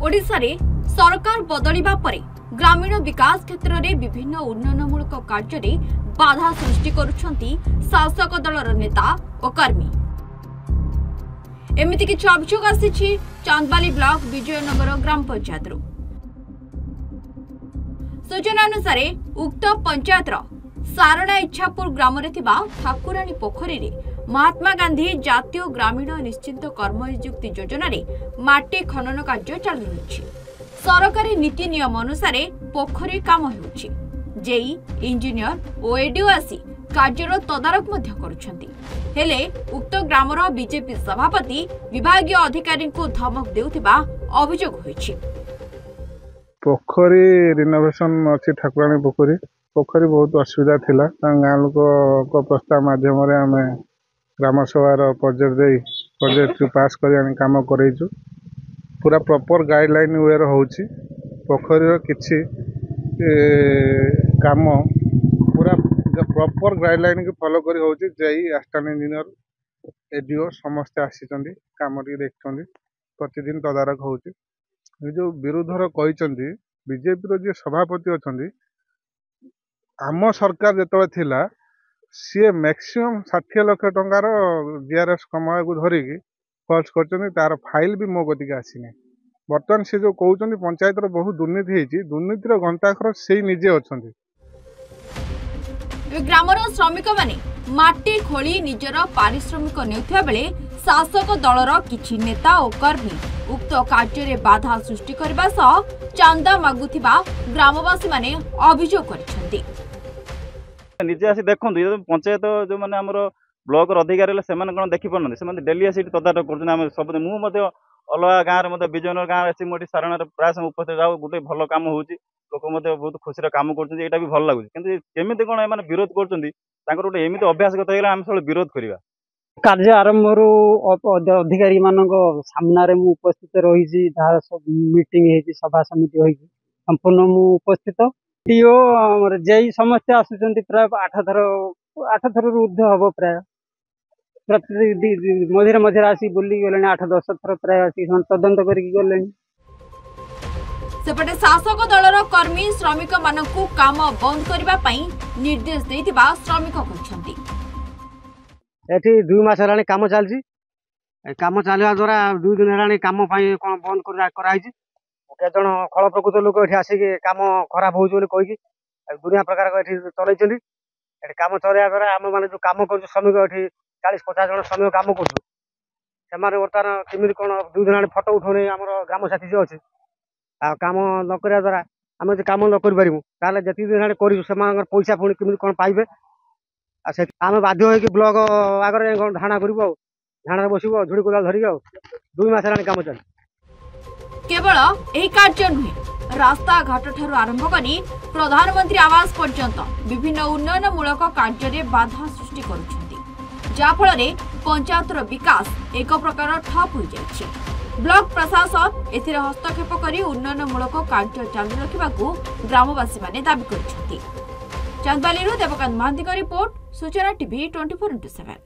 ओडिशा रे सरकार बदलिबा परे ग्रामीण विकास क्षेत्र में विभिन्न उन्नयनमूलक कार्य रे बाधा सृष्टि करुछंती शासक दलर नेता और कर्मी। एमिति किछि अभियोग आसीछि चांदबाली ब्लॉक विजयनगर ग्राम पंचायत रो। सूचना अनुसार उक्त पंचायत सारणा इच्छापुर ग्राम रे थिबा ठाकुराणी पोखरी रे महात्मा गांधी जातीय ग्रामीण निश्चित कर्मनियुक्ति योजना रे माटी खनन कार्य चालू रही। सरकारी नीति नियम अनुसार पोखरी काम होउछि। जेई इंजीनियर और एडीओ आसी कार्यर तदारक मध्य करुछंती। हेले उक्त ग्रामर बीजेपी सभापति विभागीय अधिकारी को धमक देउथिबा अभियोग होइछि। पोखरी रिनोवेशन अच्छी ठाकुराणी पोखरी पोखरी बहुत असुविधा थिला। गाँ लोक को प्रस्ताव माध्यम आम ग्राम सभार प्रोजेक्ट पास कर काम करेचु। पूरा प्रॉपर गाइडलाइन वे होची। पोखरी किछि काम पूरा प्रॉपर गाइडलाइन को फॉलो करी होची। जेई असिस्टेंट इंजीनियर एडीओ समस्त आसीचंदी काम देखते प्रतिदिन तदारक होची। जो विरोधर कहते बीजेपी जी सभापति अच्छा आम सरकार जो थिला सी मैक्सिमम 60 लाख टंकार जीआरएस कमाया को धरिकी खर्च कर तार फाइल भी मो गति आसीनी। बर्तमान से जो कहते पंचायत बहुत दुर्नीति होती दुर्नीतिर घंटाखर से निजे अच्छा। ग्रामर श्रमिक माने माटी खोली निजर पारिश्रमिक नेउथिया बेले शासक दलर किछि नेता और कर्मी उक्त कार्य रे बाधा सृष्टि करबा सह चांदा मागुथिबा ग्रामवासी माने अभियोग करछन्ती। निजे आसी देखंतु पंचायत जो माने हमर ब्लॉक अधिकारी से देखी पारना से डेली आसी तदारक कर सब मुझे अलग गाँव में विजयनगर गाँव आसी मुझे सारण प्राय समय उपस्थित जाऊ गोटे भल कम हो लोक बहुत खुशी काम कर भी भल लगुच केमी कौन एम विरोध कर एमती अभ्यासगत होगा आम सब विरोध करवा। कार्य आरंभ अधिकारी मान सामने उपस्थित रही मीटिंग सभा समिति हो संपूर्ण मु उपस्थित टीओ जेई समस्ते आसुच्च प्राय 8 थर ऊर्ध हम प्राय मझे मझे आसी बुली गले 8-10 थर प्राय आसी तदंत करके गले। सेपटे शासक दलर कर्मी श्रमिक मानकु काम बंद करबा पई निर्देश देथिबा श्रमिक कहछन्ती। एठी 2 मास हेलानी काम चलछि। काम चलवा द्वारा 2 दिन हेलानी काम पई कोन बंद कराई छि। केजन खल प्रकृत लोक एठी आसी काम खराब होउछ बोली कहि दुनिया प्रकार एठी चलैछन्ती। एठी काम चलवा द्वारा हम माने जो काम कर श्रमिक एठी 40-50 जन श्रमिक काम करछु से बर्तमान केमी कौन 2 दिन फटो उठौने आम ग्राम साथी जो अच्छे आ काम न करा द्वारा आम जो कम न कर जी दिन कर पैसा पुणी केमी कौन पाइबे आम बाध्य हो ब्लॉक आगे धारणा करूँ धारणा बसबू झुड़ी कोदाल धरिक 2 मास हेलानी काम चल। केवल एही कार्य नुहे रास्ता घाट ठारू आरंभ करी प्रधानमंत्री आवास पर्यंत विभिन्न उन्नयनमूलक कार्य रे बाधा सृष्टि करुछन्ती जाफल पंचायतर विकास एक प्रकार ठप हो जाइछि। ब्लॉक प्रशासन एथिरे हस्तक्षेप करी उन्नयनमूलक कार्य चालू रखिबाकू ग्रामवासी माने दाबी करछन्ती। चांदबाली देवकांत महांती रिपोर्ट सूचना टीवी 24/7।